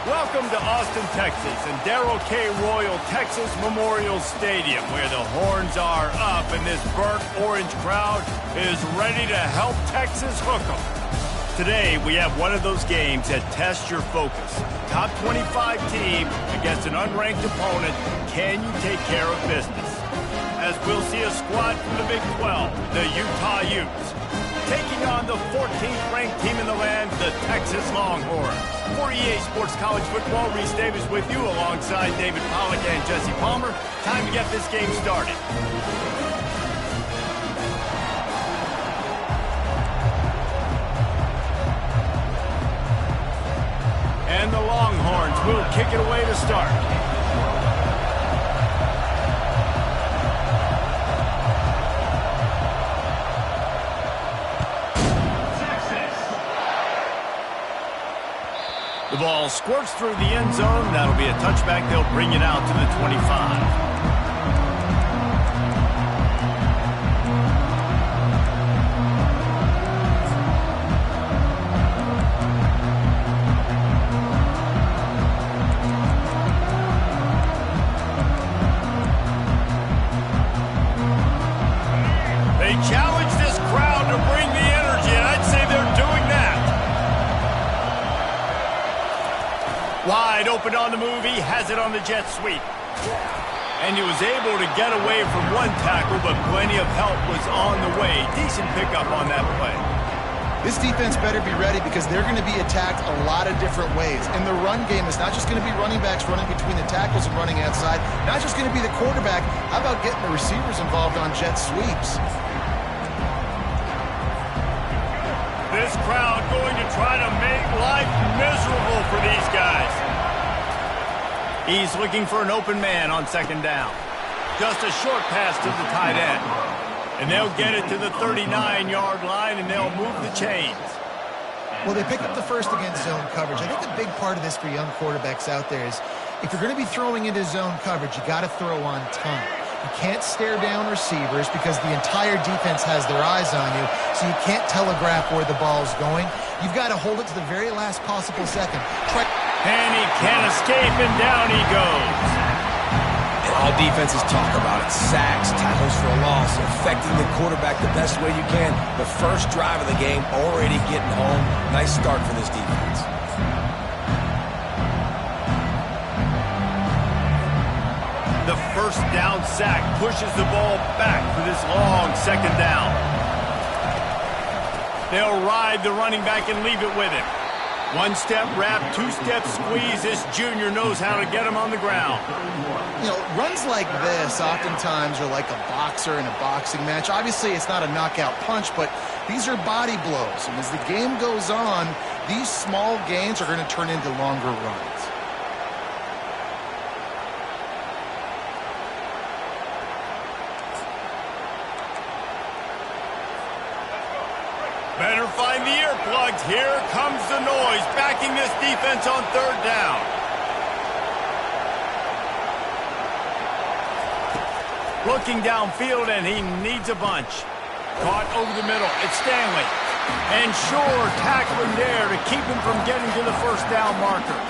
Welcome to Austin, Texas, and Darrell K. Royal Texas Memorial Stadium, where the horns are up and this burnt orange crowd is ready to help Texas hook 'em. Today, we have one of those games that tests your focus. Top 25 team against an unranked opponent. Can you take care of business? As we'll see a squad from the Big 12, the Utah Utes, taking on the 14th ranked team in the land, the Texas Longhorns. For EA Sports College Football, Reese Davis with you alongside David Pollack and Jesse Palmer. Time to get this game started. And the Longhorns will kick it away to start. The ball squirts through the end zone. That'll be a touchback. They'll bring it out to the 25. They challenge this crowd to bring the energy, and I'd say they're doing that. Wide open on the move. He has it on the jet sweep. And he was able to get away from one tackle, but plenty of help was on the way. Decent pickup on that play. This defense better be ready because they're going to be attacked a lot of different ways. And the run game is not just going to be running backs running between the tackles and running outside. Not just going to be the quarterback. How about getting the receivers involved on jet sweeps? This crowd going to try to make life miserable for these guys. He's looking for an open man on second down. Just a short pass to the tight end. And they'll get it to the 39-yard line, and they'll move the chains. Well, they pick up the first against zone coverage. I think a big part of this for young quarterbacks out there is if you're going to be throwing into zone coverage, you got to throw on time. You can't stare down receivers because the entire defense has their eyes on you, so you can't telegraph where the ball's going. You've got to hold it to the very last possible second. And he can't escape, and down he goes. And all defenses talk about it. Sacks, tackles for a loss, affecting the quarterback the best way you can. The first drive of the game, already getting home. Nice start for this defense. The first down sack pushes the ball back for this long second down. They'll ride the running back and leave it with him. One-step wrap, two-step squeeze. This junior knows how to get him on the ground. You know, runs like this oftentimes are like a boxer in a boxing match. Obviously, it's not a knockout punch, but these are body blows. And as the game goes on, these small gains are going to turn into longer runs. Better find the earplugs. Here comes the noise, backing this defense on third down. Looking downfield, and he needs a bunch. Caught over the middle. It's Stanley. And sure, tackling there to keep him from getting to the first down marker.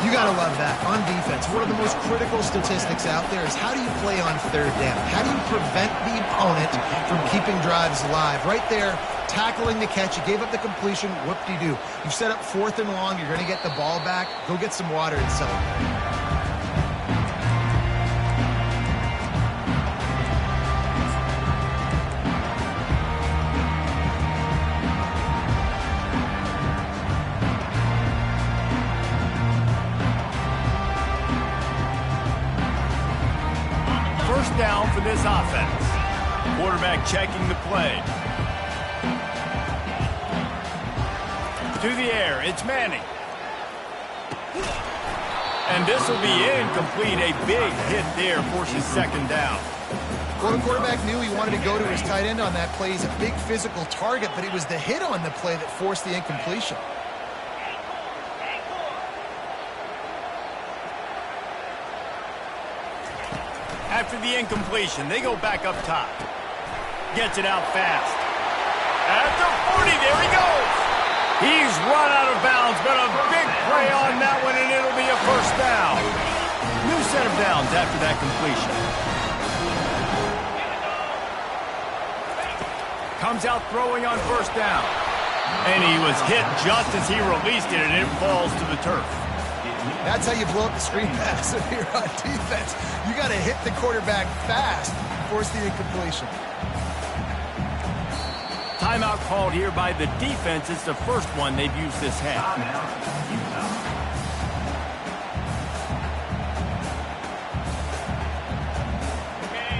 You got to love that. On defense, one of the most critical statistics out there is how do you play on third down? How do you prevent the opponent from keeping drives alive? Right there, tackling the catch. You gave up the completion. Whoop-de-doo. You've set up 4th and long. You're going to get the ball back. Go get some water and celebrate. Down for this offense. Quarterback checking the play. To the air, it's Manning. And this will be incomplete. A big hit there forces second down. Well, the quarterback knew he wanted to go to his tight end on that play. He's a big physical target, but it was the hit on the play that forced the incompletion. After the incompletion, they go back up top. Gets it out fast. At the 40, there he goes. He's run out of bounds, but a big play on that one, and it'll be a first down. New set of downs after that completion. Comes out throwing on first down. And he was hit just as he released it, and it falls to the turf. That's how you blow up the screen pass if you're on defense. You got to hit the quarterback fast, force the incompletion. Timeout called here by the defense. It's the first one they've used this half.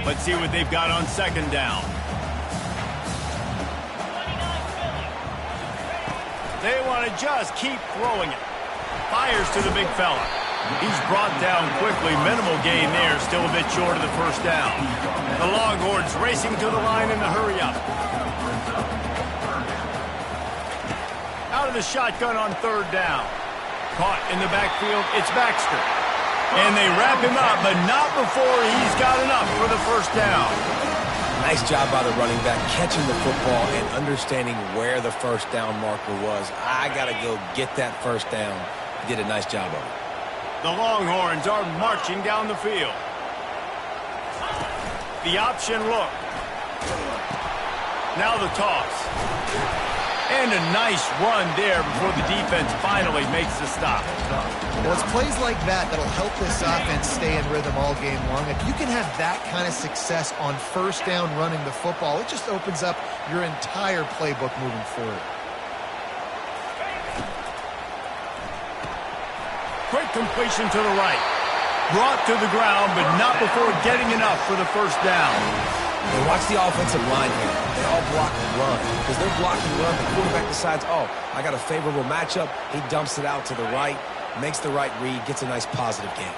Let's see what they've got on second down. They want to just keep throwing it. Fires to the big fella. He's brought down quickly. Minimal gain there. Still a bit short of the first down. The Longhorns racing to the line in the hurry up. Out of the shotgun on third down. Caught in the backfield. It's Baxter. And they wrap him up, but not before he's got enough for the first down. Nice job by the running back, catching the football and understanding where the first down marker was. I got to go get that first down. He did a nice job of it. The Longhorns are marching down the field. The option look. Now the toss. And a nice run there before the defense finally makes the stop. Well, it's plays like that that'll help this offense stay in rhythm all game long. If you can have that kind of success on first down running the football, it just opens up your entire playbook moving forward. Quick completion to the right. Brought to the ground, but not before getting enough for the first down. And watch the offensive line here. They all block and run. Because they're blocking run, the quarterback decides, oh, I got a favorable matchup. He dumps it out to the right, makes the right read, gets a nice positive gain.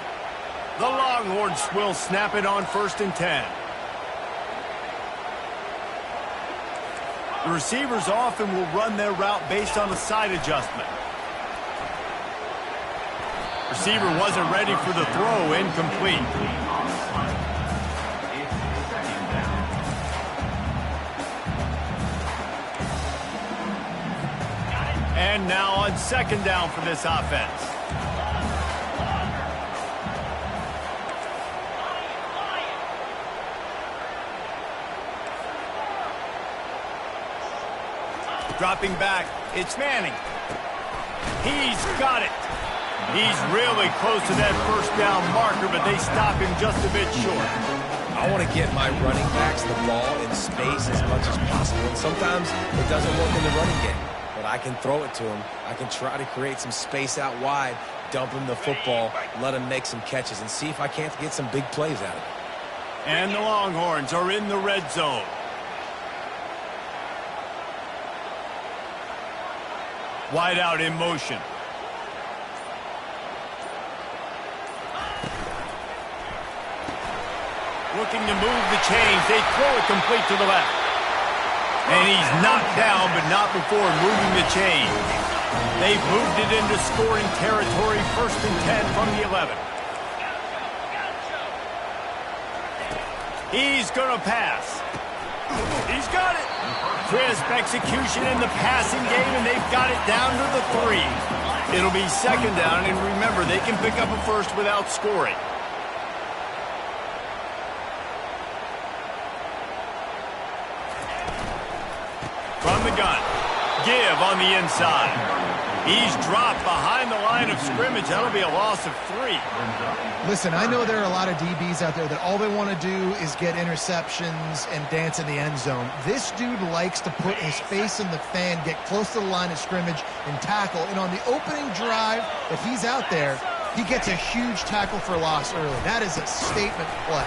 The Longhorns will snap it on 1st and 10. The receivers often will run their route based on a side adjustment. Receiver wasn't ready for the throw, incomplete. And now on second down for this offense. Dropping back, it's Manning. He's got it. He's really close to that first down marker, but they stop him just a bit short. I want to get my running backs the ball in space as much as possible. And sometimes it doesn't work in the running game, but I can throw it to him. I can try to create some space out wide, dump him the football, let him make some catches, and see if I can't get some big plays out of it. And the Longhorns are in the red zone. Wide out in motion. Looking to move the chains. They throw it complete to the left. And he's knocked down, but not before moving the chains. They've moved it into scoring territory, 1st and 10 from the 11. He's going to pass. He's got it. Crisp execution in the passing game, and they've got it down to the 3. It'll be second down, and remember, they can pick up a first without scoring. From the gun, give on the inside. He's dropped behind the line of scrimmage. That'll be a loss of 3. Listen, I know there are a lot of DBs out there that all they want to do is get interceptions and dance in the end zone. This dude likes to put his face in the fan, get close to the line of scrimmage, and tackle. And on the opening drive, if he's out there, he gets a huge tackle for loss early. That is a statement play.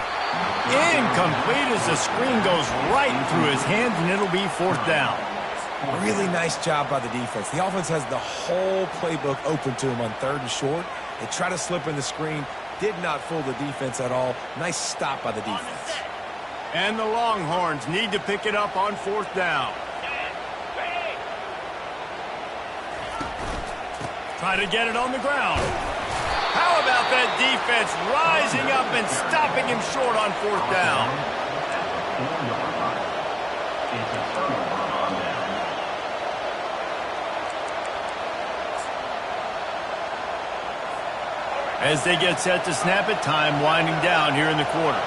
Incomplete as the screen goes right through his hands, and it'll be 4th down. Really nice job by the defense. The offense has the whole playbook open to him on 3rd and short. They try to slip in the screen. Did not fool the defense at all. Nice stop by the defense. And the Longhorns need to pick it up on 4th down. Try to get it on the ground. How about that defense rising up and stopping him short on 4th down? As they get set to snap it, time winding down here in the quarter.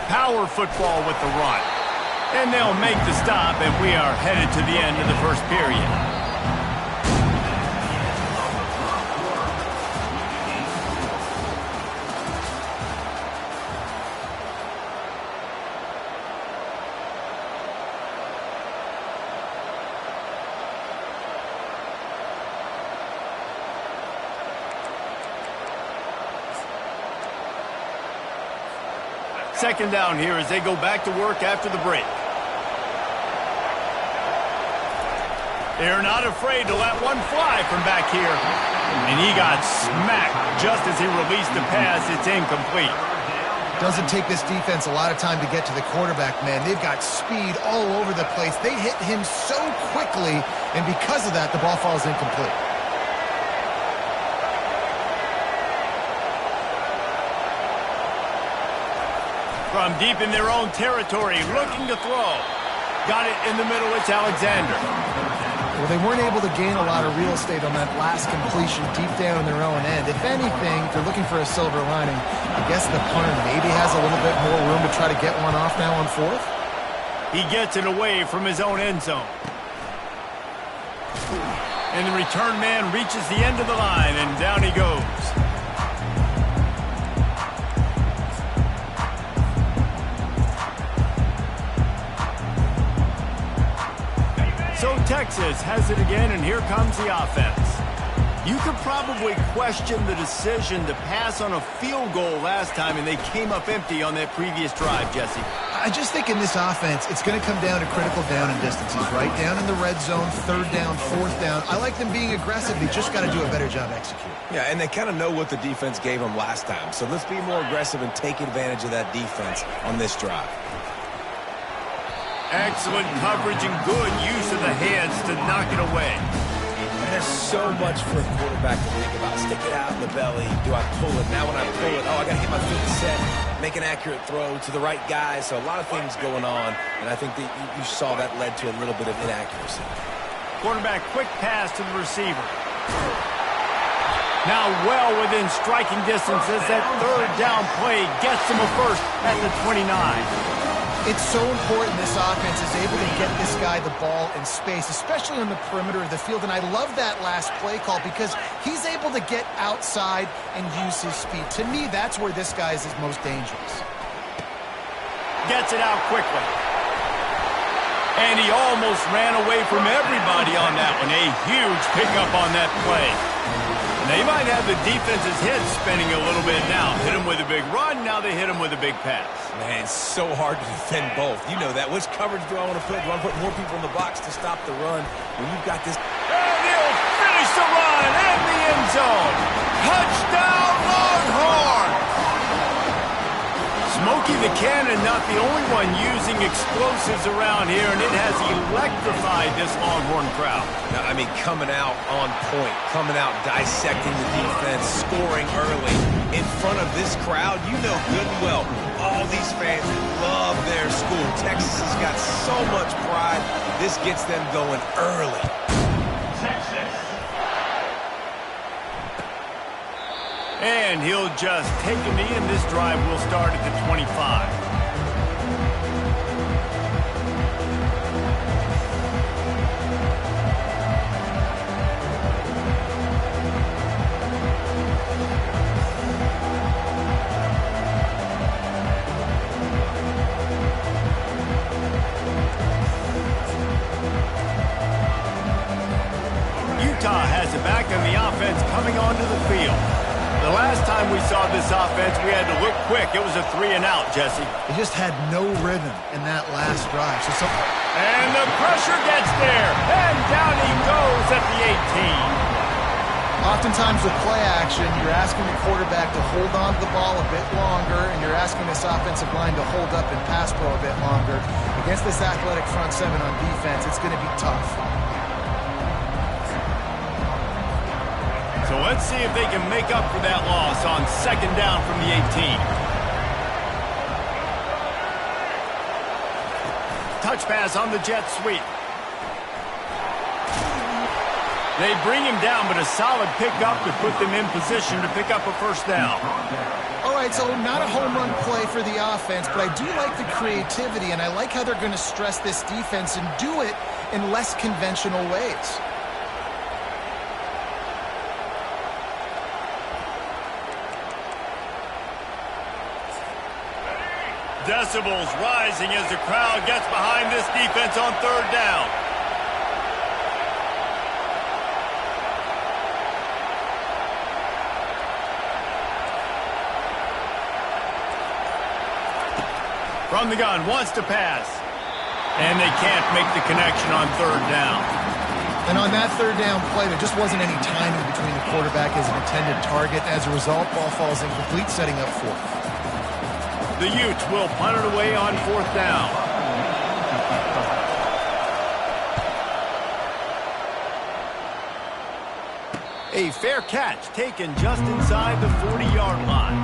Power football with the run. And they'll make the stop, and we are headed to the end of the first period. Second down here as they go back to work after the break. They're not afraid to let one fly from back here. And he got smacked just as he released the pass. It's incomplete. Doesn't take this defense a lot of time to get to the quarterback, man. They've got speed all over the place. They hit him so quickly, and because of that, the ball falls incomplete. From deep in their own territory, looking to throw. Got it in the middle, it's Alexander. Well, they weren't able to gain a lot of real estate on that last completion deep down in their own end. If anything, if they're looking for a silver lining, I guess the punter maybe has a little bit more room to try to get one off now on 4th. He gets it away from his own end zone. And the return man reaches the end of the line, and down he goes. So Texas has it again, and here comes the offense. You could probably question the decision to pass on a field goal last time, and they came up empty on that previous drive, Jesse. I just think in this offense, it's going to come down to critical down and distances, right? Down in the red zone, 3rd down, 4th down. I like them being aggressive. They just got to do a better job executing. Yeah, and they kind of know what the defense gave them last time. So let's be more aggressive and take advantage of that defense on this drive. Excellent coverage and good use of the hands to knock it away. There's so much for a quarterback to think about. Stick it out in the belly. Do I pull it? Now when I pull it, I got to get my feet set, make an accurate throw to the right guy. So a lot of things going on, and I think that you saw that led to a little bit of inaccuracy. Quarterback quick pass to the receiver. Now well within striking distance as that third down play gets him a first at the 29. It's so important this offense is able to get this guy the ball in space, especially on the perimeter of the field. And I love that last play call because he's able to get outside and use his speed. To me, that's where this guy is his most dangerous. Gets it out quickly. And he almost ran away from everybody on that one. A huge pickup on that play. They might have the defense's head spinning a little bit now. Hit him with a big run, now they hit him with a big pass. Man, it's so hard to defend both. You know that. Which coverage do I want to put? Do I want to put more people in the box to stop the run? When you've got this... And he'll finish the run and the end zone. Touchdown, Longhorn! Smokey the Cannon not the only one using explosives around here, and it has electrified this Longhorn crowd. Now, I mean, coming out on point, coming out dissecting the defense, scoring early in front of this crowd. You know good and well, all these fans love their school. Texas has got so much pride. This gets them going early. And he'll just take a knee, and this drive will start at the 25. Utah has it back, and the offense coming onto the field. The last time we saw this offense, we had to look quick. It was a 3-and-out, Jesse. They just had no rhythm in that last drive. And the pressure gets there. And down he goes at the 18. Oftentimes with play action, you're asking the quarterback to hold on to the ball a bit longer, and you're asking this offensive line to hold up and pass pro a bit longer. Against this athletic front seven on defense, it's going to be tough. So let's see if they can make up for that loss on second down from the 18. Touch pass on the jet sweep. They bring him down, but a solid pickup to put them in position to pick up a first down. All right, so not a home run play for the offense, but I do like the creativity, and I like how they're going to stress this defense and do it in less conventional ways. Decibels rising as the crowd gets behind this defense on third down. From the gun, wants to pass. And they can't make the connection on third down. And on that third down play, there just wasn't any timing between the quarterback as an intended target. As a result, ball falls incomplete, setting up fourth. The Utes will punt it away on fourth down. A fair catch taken just inside the 40-yard line.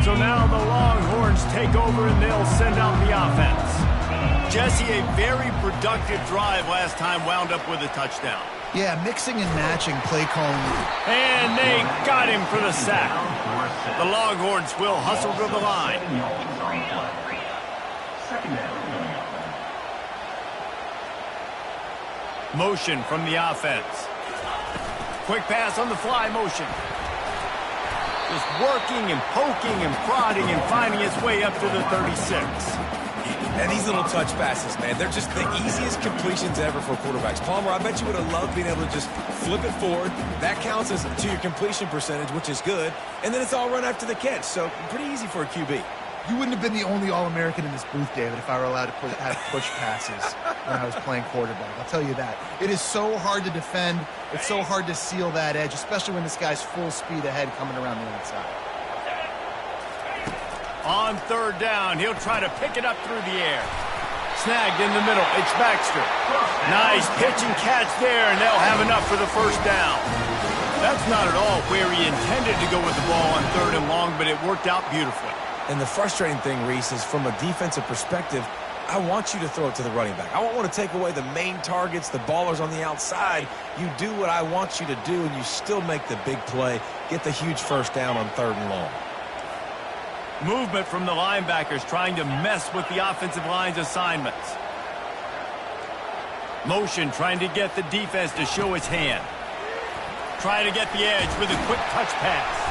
So now the Longhorns take over and they'll send out the offense. Jesse, a very productive drive last time wound up with a touchdown. Yeah, mixing and matching play calling. And they got him for the sack. The Longhorns will hustle to the line. Motion from the offense. Quick pass on the fly motion. Just working and poking and prodding and finding its way up to the 36. And these little touch passes, man, they're just the easiest completions ever for quarterbacks. Palmer, I bet you would have loved being able to just flip it forward. That counts as to your completion percentage, which is good. And then it's all run after the catch, so pretty easy for a QB. You wouldn't have been the only All-American in this booth, David, if I were allowed to have push passes when I was playing quarterback. I'll tell you that. It is so hard to defend. It's so hard to seal that edge, especially when this guy's full speed ahead coming around the outside. On third down, he'll try to pick it up through the air. Snagged in the middle, it's Baxter. Nice pitch and catch there, and they'll have enough for the first down. That's not at all where he intended to go with the ball on third and long, but it worked out beautifully. And the frustrating thing, Reese, is from a defensive perspective, I want you to throw it to the running back. I don't want to take away the main targets, the ballers on the outside. You do what I want you to do, and you still make the big play, get the huge first down on third and long. Movement from the linebackers trying to mess with the offensive line's assignments. Motion trying to get the defense to show its hand. Trying to get the edge with a quick touch pass.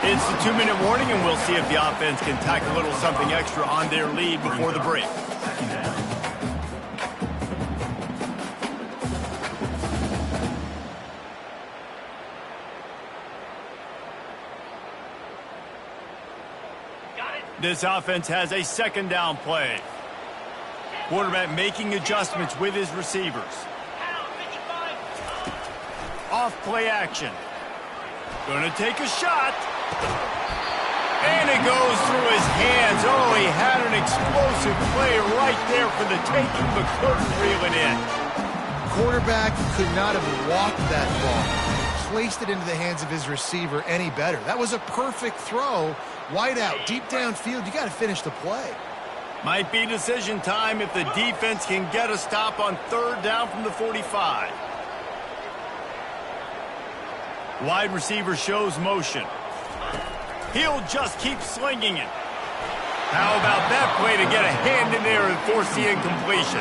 It's the 2-minute warning, and we'll see if the offense can tack a little something extra on their lead before the break. This offense has a second down play. Quarterback making adjustments with his receivers. Off play action. Gonna take a shot. And it goes through his hands. Oh, he had an explosive play right there for the taking, but couldn't reel it in. Quarterback could not have walked that ball. Placed it into the hands of his receiver any better. That was a perfect throw. Wide out, deep downfield. You got to finish the play. Might be decision time if the defense can get a stop on third down from the 45. Wide receiver shows motion. He'll just keep slinging it. How about that play to get a hand in there and force the incompletion?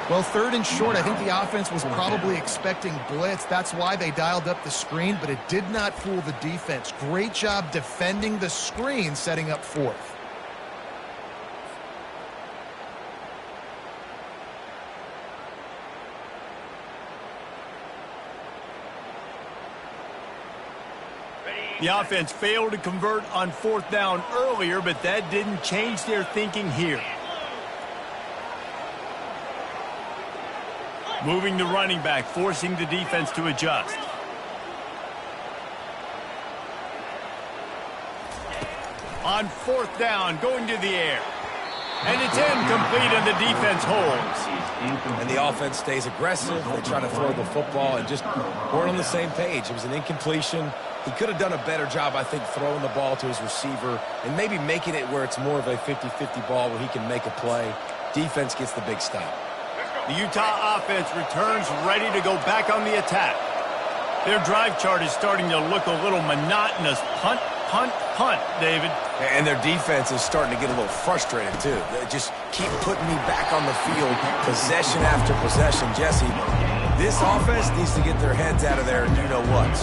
Well, third and short, I think the offense was probably expecting blitz. That's why they dialed up the screen, but it did not fool the defense. Great job defending the screen, setting up fourth. The offense failed to convert on fourth down earlier, but that didn't change their thinking here. Moving the running back, forcing the defense to adjust. On fourth down, going to the air. And it's incomplete, and the defense holds. And the offense stays aggressive. They try to throw the football and just weren't on the same page. It was an incompletion. He could have done a better job, I think, throwing the ball to his receiver and maybe making it where it's more of a 50-50 ball where he can make a play. Defense gets the big stop. The Utah offense returns ready to go back on the attack. Their drive chart is starting to look a little monotonous. Punt, punt, punt, David. And their defense is starting to get a little frustrated, too. They just keep putting me back on the field, possession after possession. Jesse, this offense needs to get their heads out of there and do know what.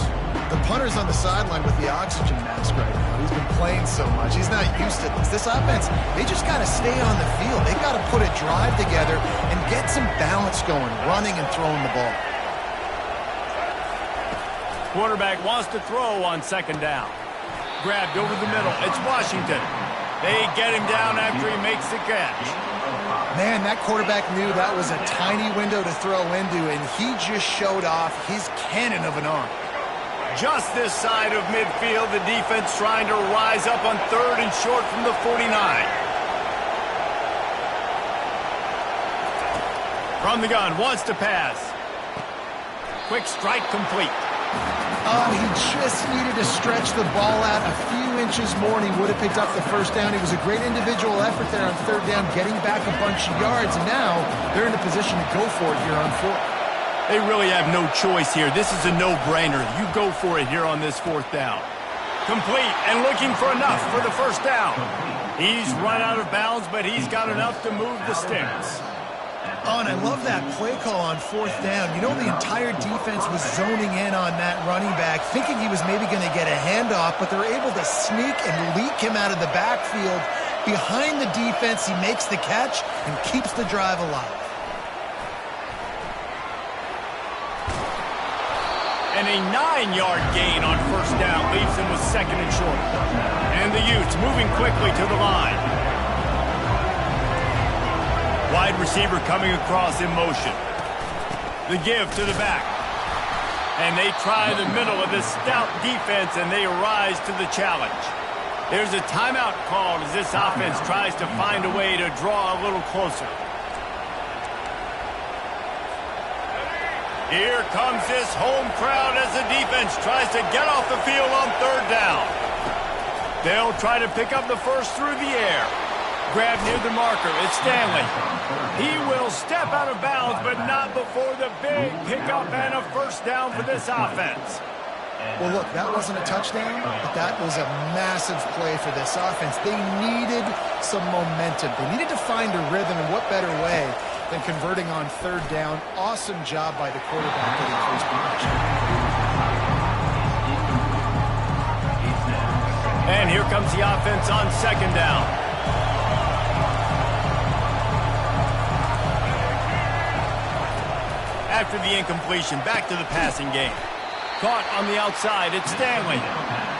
The punter's on the sideline with the oxygen mask right now. He's been playing so much. He's not used to this. This offense, they just got to stay on the field. They've got to put a drive together and get some balance going, running and throwing the ball. Quarterback wants to throw on second down. Grabbed over the middle. It's Washington. They get him down after he makes the catch. Man, that quarterback knew that was a tiny window to throw into, and he just showed off his cannon of an arm. Just this side of midfield, the defense trying to rise up on third and short from the 49. From the gun, wants to pass. Quick strike complete. Oh, he just needed to stretch the ball out a few inches more, and he would have picked up the first down. It was a great individual effort there on third down, getting back a bunch of yards, and now they're in a position to go for it here on fourth. They really have no choice here. This is a no-brainer. You go for it here on this fourth down. Complete and looking for enough for the first down. He's run out of bounds, but he's got enough to move the sticks. Oh, and I love that play call on fourth down. You know, the entire defense was zoning in on that running back, thinking he was maybe going to get a handoff, but they're able to sneak and leak him out of the backfield. Behind the defense, he makes the catch and keeps the drive alive. And a 9-yard gain on first down leaves him with second and short. And the Utes moving quickly to the line. Wide receiver coming across in motion. The give to the back. And they try the middle of this stout defense, and they rise to the challenge. There's a timeout called as this offense tries to find a way to draw a little closer. Here comes this home crowd as the defense tries to get off the field on third down. They'll try to pick up the first through the air. Grab near the marker. It's Stanley. He will step out of bounds, but not before the big pickup and a first down for this offense. Well, look, that wasn't a touchdown, but that was a massive play for this offense. They needed some momentum. They needed to find a rhythm, and what better way than converting on third down. Awesome job by the quarterback to increase production. And here comes the offense on second down. After the incompletion, back to the passing game. Caught on the outside, it's Stanley.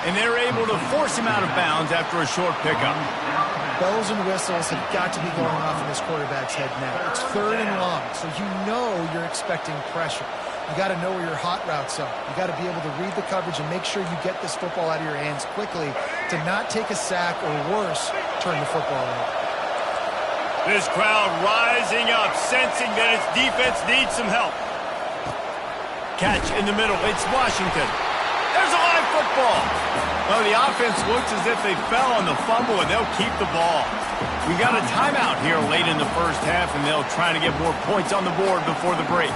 And they're able to force him out of bounds after a short pickup. Bells and whistles have got to be going off in this quarterback's head now. It's third and long, so you know you're expecting pressure. You got to know where your hot routes are. You got to be able to read the coverage and make sure you get this football out of your hands quickly to not take a sack or worse, turn the football over. This crowd rising up, sensing that its defense needs some help. Catch in the middle. It's Washington. There's a live football. Well, the offense looks as if they fell on the fumble, and they'll keep the ball. We got a timeout here late in the first half, and they'll try to get more points on the board before the break.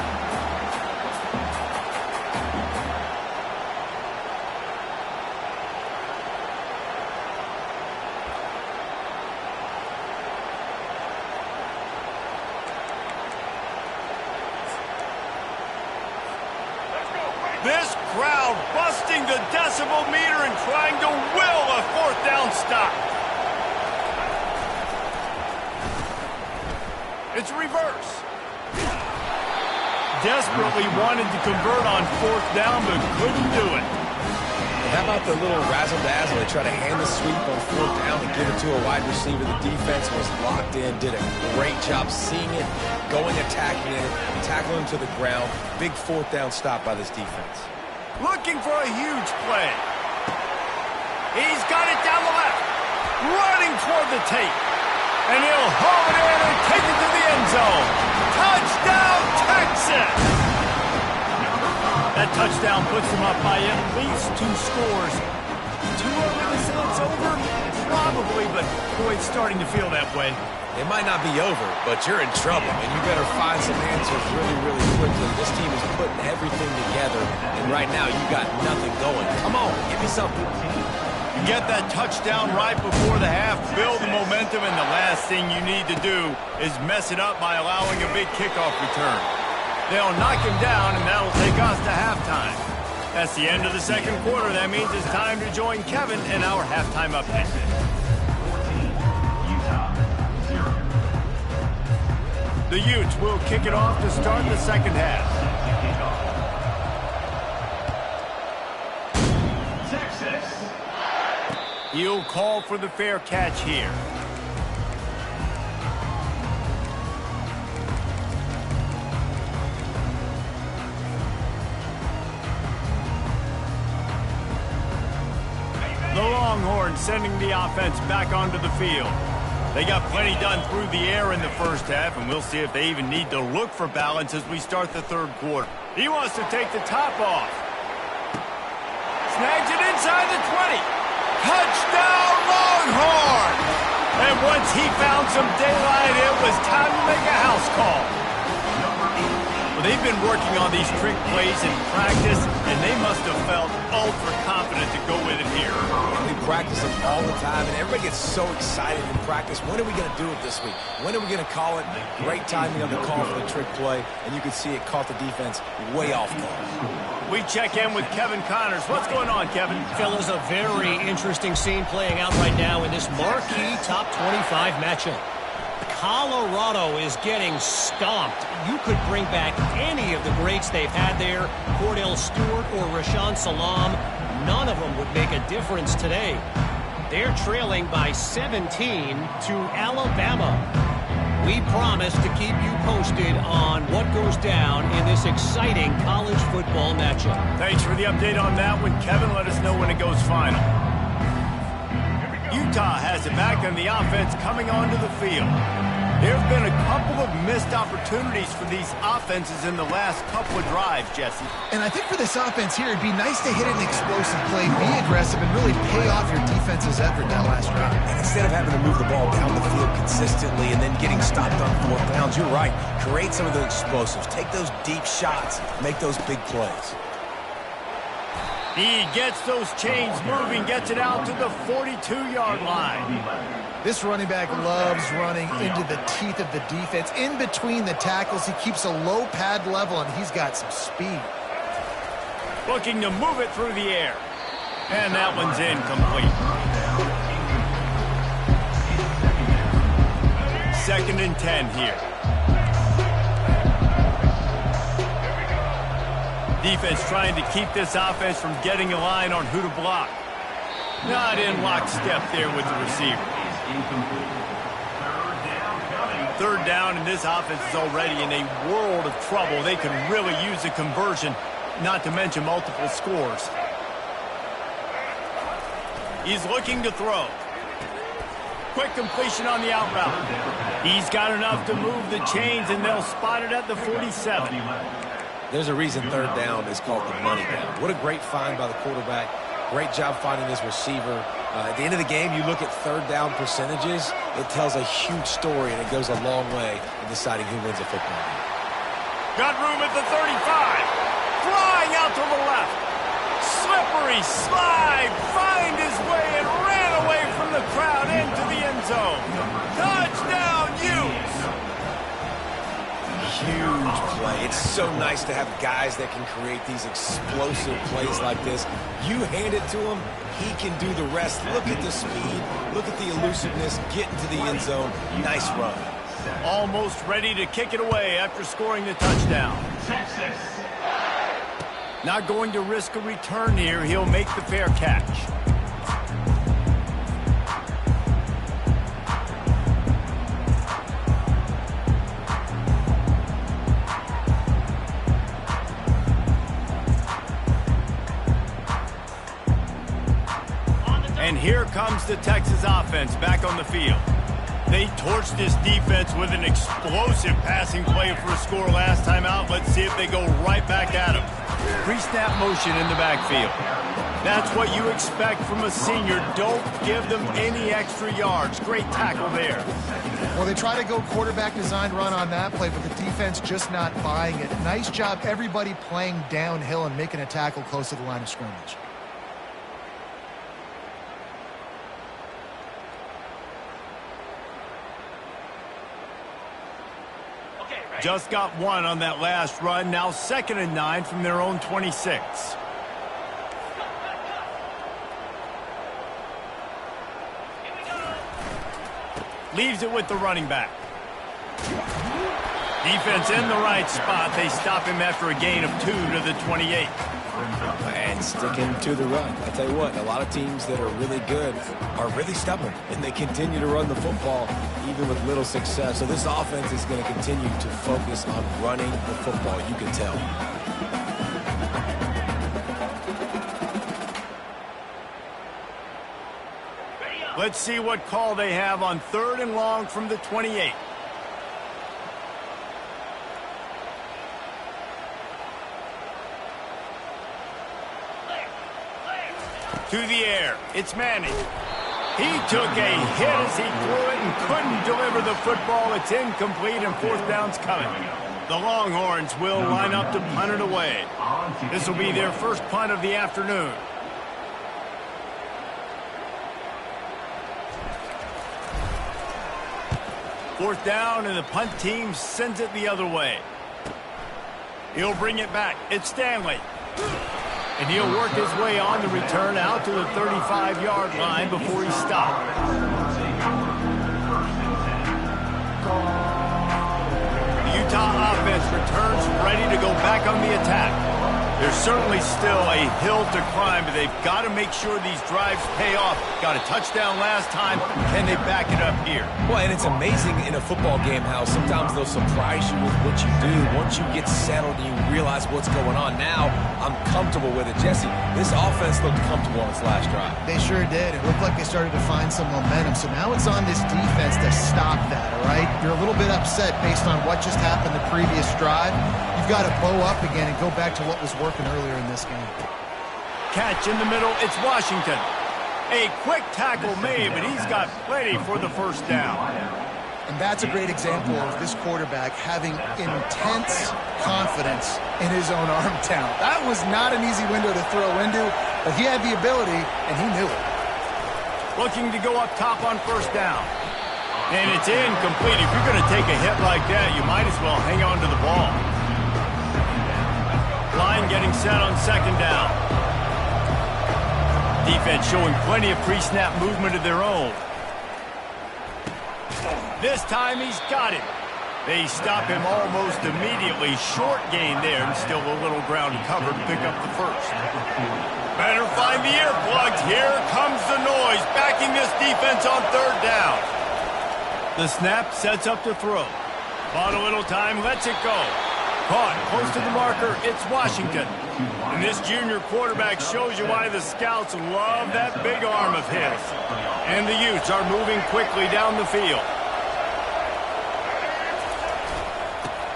This crowd busting the decibel meter and trying to will a fourth down stop. It's reverse. Desperately wanted to convert on fourth down, but couldn't do it. How about the little razzle-dazzle? They try to hand the sweep on fourth down and give it to a wide receiver. The defense was locked in, did a great job seeing it, going, attacking it, tackling him to the ground. Big fourth down stop by this defense. Looking for a huge play. He's got it down the left, running toward the tape. And he'll haul it in and take it to the end zone. Touchdown, Texas! That touchdown puts them up by at least 2 scores. Too early to say it's over? Probably, but boy, it's starting to feel that way. It might not be over, but you're in trouble, and you better find some answers really, really quickly. This team is putting everything together, and right now you got nothing going. Come on, give me something. You get that touchdown right before the half, build the momentum, and the last thing you need to do is mess it up by allowing a big kickoff return. They'll knock him down, and that'll take us to halftime. That's the end of the second quarter. That means it's time to join Kevin in our halftime update. The Utes will kick it off to start the second half. Texas. He'll call for the fair catch here. The Longhorns sending the offense back onto the field. They got plenty done through the air in the first half, and we'll see if they even need to look for balance as we start the third quarter. He wants to take the top off. Snags it inside the 20. Touchdown, Longhorns! And once he found some daylight, it was time to make a house call. Well, they've been working on these trick plays in practice, and they must have felt ultra confident to go with it here. We practice them all the time, and everybody gets so excited in practice. When are we going to do it this week? When are we going to call it? Great timing on the call for the trick play, and you can see it caught the defense way off guard. We check in with Kevin Connors. What's going on, Kevin? Fellas, a very interesting scene playing out right now in this marquee top 25 matchup. Colorado is getting stomped. You could bring back any of the greats they've had there, Cordell Stewart or Rashaan Salaam. None of them would make a difference today. They're trailing by 17 to Alabama. We promise to keep you posted on what goes down in this exciting college football matchup. Thanks for the update on that one, Kevin. Let us know when it goes final. Utah has it back on the offense coming onto the field. There have been a couple of missed opportunities for these offenses in the last couple of drives, Jesse. And I think for this offense here, it'd be nice to hit an explosive play, be aggressive, and really pay off your defense's effort that last drive. And instead of having to move the ball down the field consistently and then getting stopped on fourth downs, you're right. Create some of those explosives. Take those deep shots. Make those big plays. He gets those chains moving, gets it out to the 42-yard line. This running back loves running into the teeth of the defense. In between the tackles, he keeps a low pad level, and he's got some speed. Looking to move it through the air. And that one's incomplete. 2nd and 10 here. Defense trying to keep this offense from getting a line on who to block. Not in lockstep there with the receiver. 3rd down, and this offense is already in a world of trouble. They could really use a conversion, not to mention multiple scores. He's looking to throw. Quick completion on the out route. He's got enough to move the chains, and they'll spot it at the 47. There's a reason 3rd down is called the money down. What a great find by the quarterback. Great job finding his receiver. At the end of the game, you look at 3rd down percentages. It tells a huge story, and it goes a long way in deciding who wins a football game. Got room at the 35. Flying out to the left. Slippery slide. Find his way and ran away from the crowd into the end zone. Touchdown, Utes. Huge play. It's so nice to have guys that can create these explosive plays like this. You hand it to him, he can do the rest. Look at the speed. Look at the elusiveness. Get into the end zone. Nice run. Almost ready to kick it away after scoring the touchdown. Not going to risk a return here. He'll make the fair catch. And here comes the Texas offense back on the field. They torched this defense with an explosive passing play for a score last time out. Let's see if they go right back at him. Pre-snap motion in the backfield. That's what you expect from a senior. Don't give them any extra yards. Great tackle there. Well, they try to go quarterback designed run on that play, but the defense just not buying it. Nice job, everybody playing downhill and making a tackle close to the line of scrimmage. Just got one on that last run. Now 2nd and 9 from their own 26. Leaves it with the running back. Defense in the right spot. They stop him after a gain of 2 to the 28. And sticking to the run. I tell you what, a lot of teams that are really good are really stubborn, and they continue to run the football even with little success. So this offense is going to continue to focus on running the football. You can tell. Let's see what call they have on 3rd and long from the 28. To the air. It's Manning. He took a hit as he threw it and couldn't deliver the football. It's incomplete, and 4th down's coming. The Longhorns will line up to punt it away. This will be their first punt of the afternoon. Fourth down, and the punt team sends it the other way. He'll bring it back. It's Stanley. And he'll work his way on the return out to the 35-yard line before he stopped. The Utah offense returns ready to go back on the attack. There's certainly still a hill to climb, but they've got to make sure these drives pay off. Got a touchdown last time. Can they back it up here? Well, and it's amazing in a football game how sometimes they'll surprise you with what you do. Once you get settled and you realize what's going on, now I'm comfortable with it. Jesse, this offense looked comfortable on its last drive. They sure did. It looked like they started to find some momentum. So now it's on this defense to stop that, all right? You're a little bit upset based on what just happened the previous drive. You've got to bow up again and go back to what was working earlier in this game. Catch in the middle. It's Washington. A quick tackle made, but he's got plenty for the first down. And that's a great example of this quarterback having intense confidence in his own arm talent. That was not an easy window to throw into, but he had the ability, and he knew it. Looking to go up top on first down. And it's incomplete. If you're going to take a hit like that, you might as well hang on to the ball. Line getting set on second down. Defense showing plenty of pre-snap movement of their own. This time he's got him. They stop him almost immediately. Short gain there and still a little ground to cover to pick up the first. Better find the earplugs. Here comes the noise, backing this defense on third down. The snap sets up to throw. Bought a little time, lets it go. Caught close to the marker, it's Washington. And this junior quarterback shows you why the scouts love that big arm of his. And the Utes are moving quickly down the field.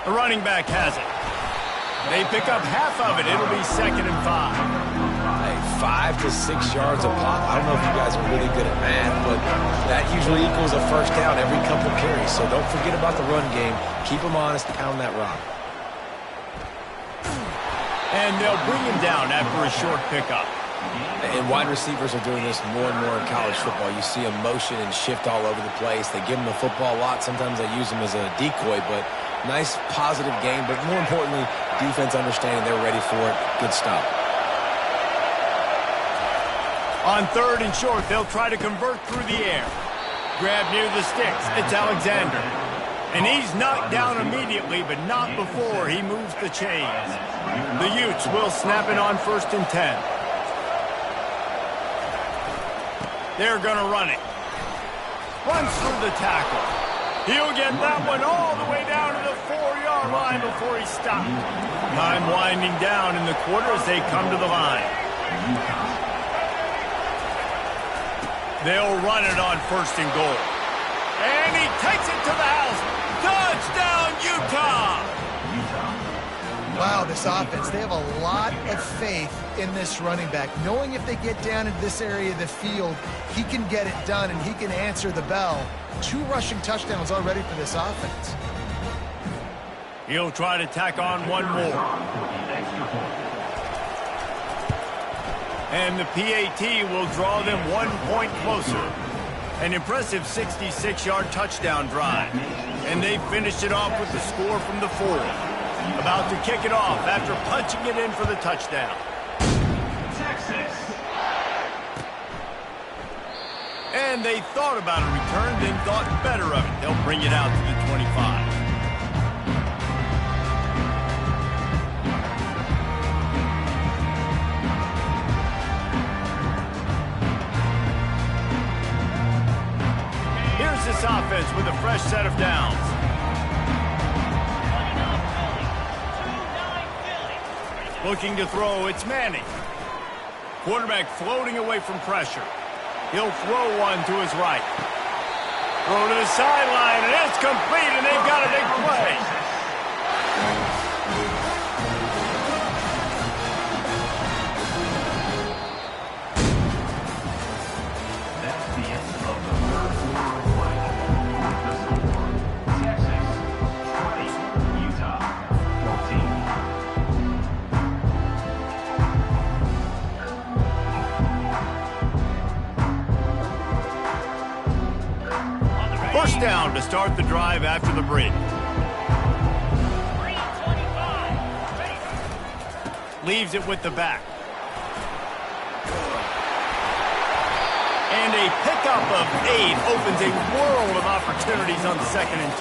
The running back has it. They pick up half of it. It'll be 2nd and 5. 5 to 6 yards a pop. I don't know if you guys are really good at math, but that usually equals a first down every couple carries. So don't forget about the run game. Keep them honest, pound that rock. And they'll bring him down after a short pickup. And wide receivers are doing this more and more in college football. You see them motion and shift all over the place. They give them the football a lot. Sometimes they use them as a decoy, but nice positive game. But more importantly, defense understanding they're ready for it. Good stop. On 3rd and short, they'll try to convert through the air. Grab near the sticks. It's Alexander. And he's knocked down immediately, but not before he moves the chains. The Utes will snap it on 1st and 10. They're going to run it. Runs through the tackle. He'll get that one all the way down to the 4-yard line before he stopped. Time winding down in the quarter as they come to the line. They'll run it on 1st and goal. And he takes it to the house. Touchdown, Utah! Wow, this offense, they have a lot of faith in this running back. Knowing if they get down into this area of the field, he can get it done and he can answer the bell. 2 rushing touchdowns already for this offense. He'll try to tack on one more. And the PAT will draw them 1 point closer. An impressive 66-yard touchdown drive. And they finished it off with the score from the 4. About to kick it off after punching it in for the touchdown. Texas. And they thought about a return, then thought better of it. They'll bring it out to the 25. This offense with a fresh set of downs. Looking to throw, it's Manning. Quarterback floating away from pressure. He'll throw one to his right. Throw to the sideline, and it's complete, and they've got a big play. First down to start the drive after the break. Leaves it with the back. And a pickup of 8 opens a world of opportunities on 2nd and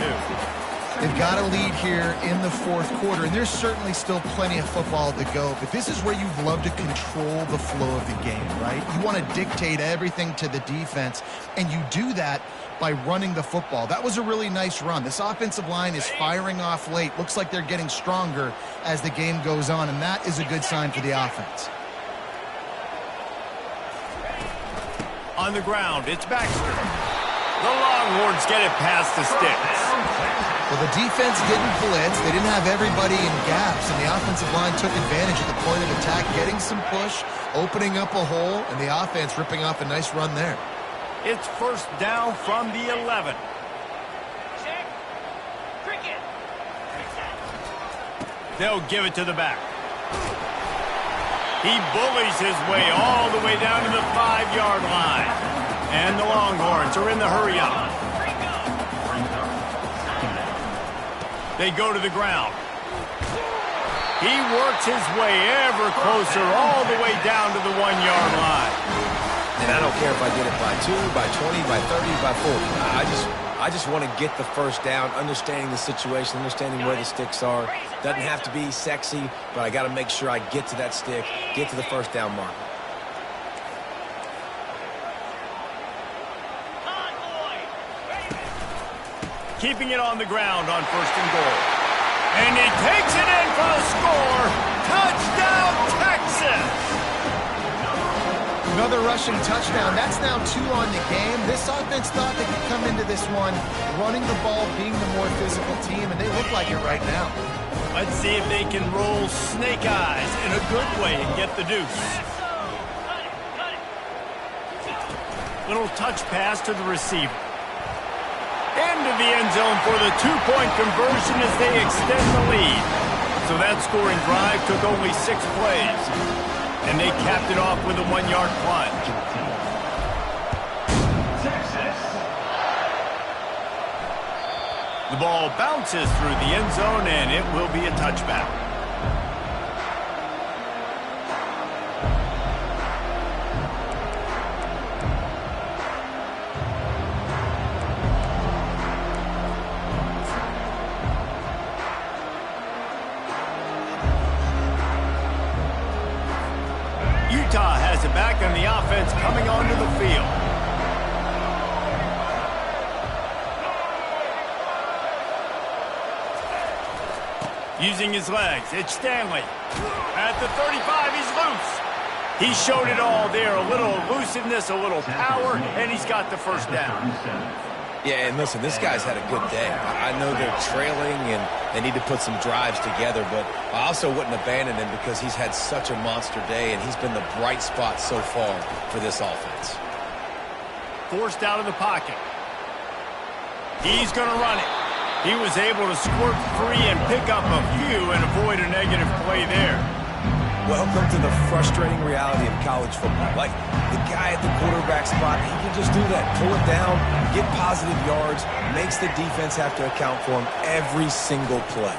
2. They've got a lead here in the fourth quarter, and there's certainly still plenty of football to go, but this is where you'd love to control the flow of the game, right? You want to dictate everything to the defense, and you do that by running the football. That was a really nice run. This offensive line is firing off late. Looks like they're getting stronger as the game goes on, and that is a good sign for the offense. On the ground, it's Baxter. The Longhorns get it past the sticks. Well, the defense didn't blitz. They didn't have everybody in gaps, and the offensive line took advantage at the point of attack, getting some push, opening up a hole, and the offense ripping off a nice run there. It's first down from the 11. They'll give it to the back. He bullies his way all the way down to the 5-yard line. And the Longhorns are in the hurry-up. They go to the ground. He works his way ever closer all the way down to the 1-yard line. And I don't care if I did it by 2, by 20, by 30, by 40. I just want to get the first down, understanding the situation, understanding where the sticks are. Doesn't have to be sexy, but I got to make sure I get to that stick, get to the first down marker. Keeping it on the ground on first and goal. And he takes it in for the score. Touchdown, Texas! Another rushing touchdown. That's now 2 on the game. This offense thought they could come into this one running the ball, being the more physical team, and they look like it right now. Let's see if they can roll snake eyes in a good way and get the deuce. Little touch pass to the receiver. Into the end zone for the 2-point conversion as they extend the lead. So that scoring drive took only 6 plays. And they capped it off with a 1-yard plunge. The ball bounces through the end zone, and it will be a touchback. Utah has it back on the offense coming onto the field. Using his legs, it's Stanley. At the 35, he's loose. He showed it all there, a little elusiveness, a little power, and he's got the first down. Yeah, and listen, this guy's had a good day. I know they're trailing and they need to put some drives together, but I also wouldn't abandon him because he's had such a monster day, and he's been the bright spot so far for this offense. Forced out of the pocket. He's going to run it. He was able to squirt free and pick up a few and avoid a negative play there. Welcome to the frustrating reality of college football. Like, the guy at the quarterback spot, he can just do that. Pull it down, get positive yards, makes the defense have to account for him every single play.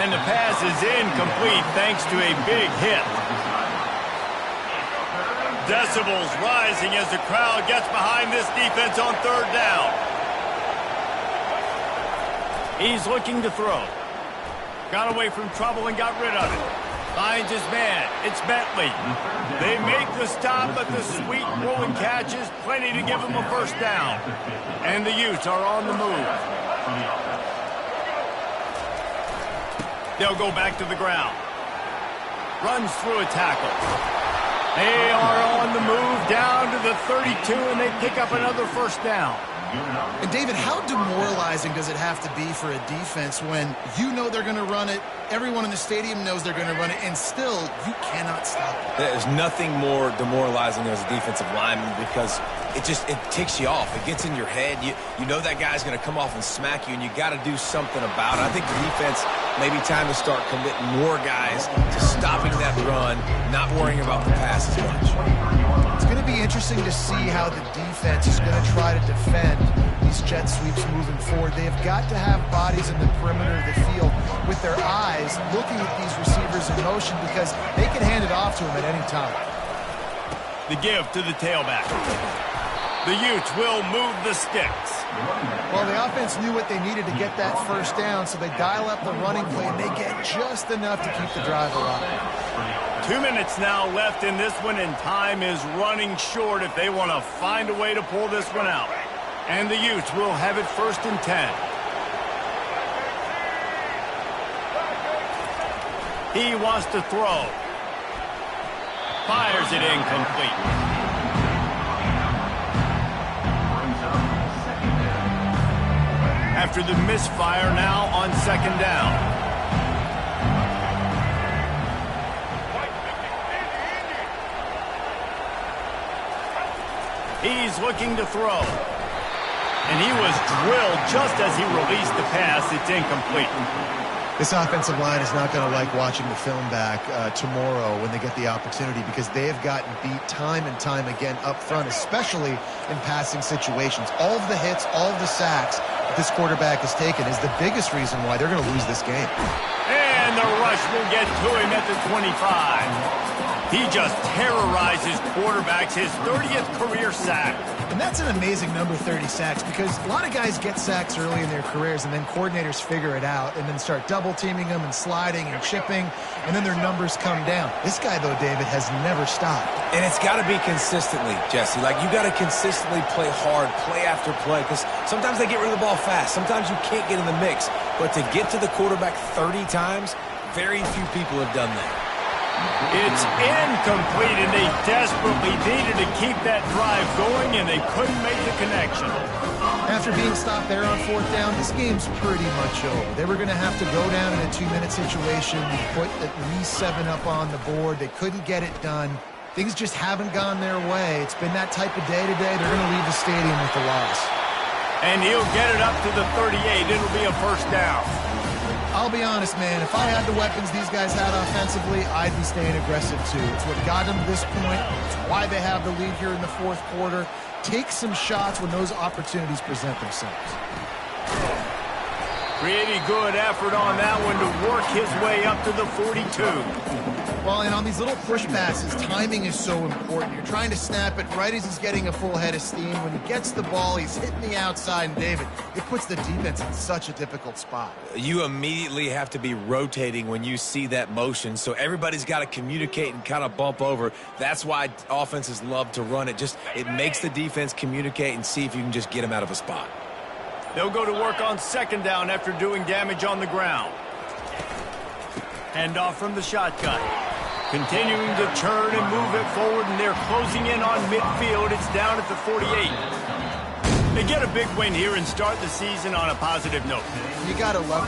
And the pass is incomplete thanks to a big hit. Decibels rising as the crowd gets behind this defense on third down. He's looking to throw. Got away from trouble and got rid of it. Finds his man. It's Bentley. They make the stop, but the sweet rolling catch is plenty to give him a first down. And the Utes are on the move. They'll go back to the ground. Runs through a tackle. They are on the move down to the 32, and they pick up another first down. And David, how demoralizing does it have to be for a defense when you know they're going to run it, everyone in the stadium knows they're going to run it, and still you cannot stop it? There's nothing more demoralizing as a defensive lineman because it ticks you off. It gets in your head. You know that guy's going to come off and smack you, and you got to do something about it. I think the defense maybe time to start committing more guys to stopping that run, not worrying about the pass as much. It's going to be interesting to see how the defense is going to try to defend these jet sweeps moving forward. They have got to have bodies in the perimeter of the field with their eyes looking at these receivers in motion because they can hand it off to them at any time. The give to the tailback. The Utes will move the sticks. Well, the offense knew what they needed to get that first down, so they dial up the running play, and they get just enough to keep the drive alive. 2 minutes now left in this one, and time is running short if they want to find a way to pull this one out. And the Utes will have it 1st and 10. He wants to throw. Fires it incomplete. After the misfire, now on 2nd down. He's looking to throw. And he was drilled just as he released the pass. It's incomplete. This offensive line is not going to like watching the film back tomorrow when they get the opportunity, because they have gotten beat time and time again up front, especially in passing situations. All of the hits, all of the sacks that this quarterback has taken is the biggest reason why they're going to lose this game. And the rush will get to him at the 25. He just terrorizes quarterbacks, his 30th career sack. And that's an amazing number, 30 sacks, because a lot of guys get sacks early in their careers, and then coordinators figure it out and then start double-teaming them and sliding and chipping, and then their numbers come down. This guy, though, David, has never stopped. And it's got to be consistently, Jesse. Like, you got to consistently play hard, play after play, because sometimes they get rid of the ball fast. Sometimes you can't get in the mix. But to get to the quarterback 30 times, very few people have done that. It's incomplete, and they desperately needed to keep that drive going, and they couldn't make the connection. After being stopped there on 4th down, this game's pretty much over. They were going to have to go down in a 2-minute situation, put at least 7 up on the board. They couldn't get it done. Things just haven't gone their way. It's been that type of day today. They're going to leave the stadium with the loss. And he'll get it up to the 38. It'll be a 1st down. I'll be honest, man. If I had the weapons these guys had offensively, I'd be staying aggressive, too. It's what got them to this point. It's why they have the lead here in the 4th quarter. Take some shots when those opportunities present themselves. Pretty good effort on that one to work his way up to the 42. Well, and on these little push passes, timing is so important. You're trying to snap it right as he's getting a full head of steam. When he gets the ball, he's hitting the outside, and David, it puts the defense in such a difficult spot. You immediately have to be rotating when you see that motion, so everybody's got to communicate and kind of bump over. That's why offenses love to run it. It makes the defense communicate and see if you can just get them out of a spot. They'll go to work on 2nd down after doing damage on the ground. Hand off from the shotgun. Continuing to turn and move it forward, and they're closing in on midfield. It's down at the 48. They get a big win here and start the season on a positive note. You got to love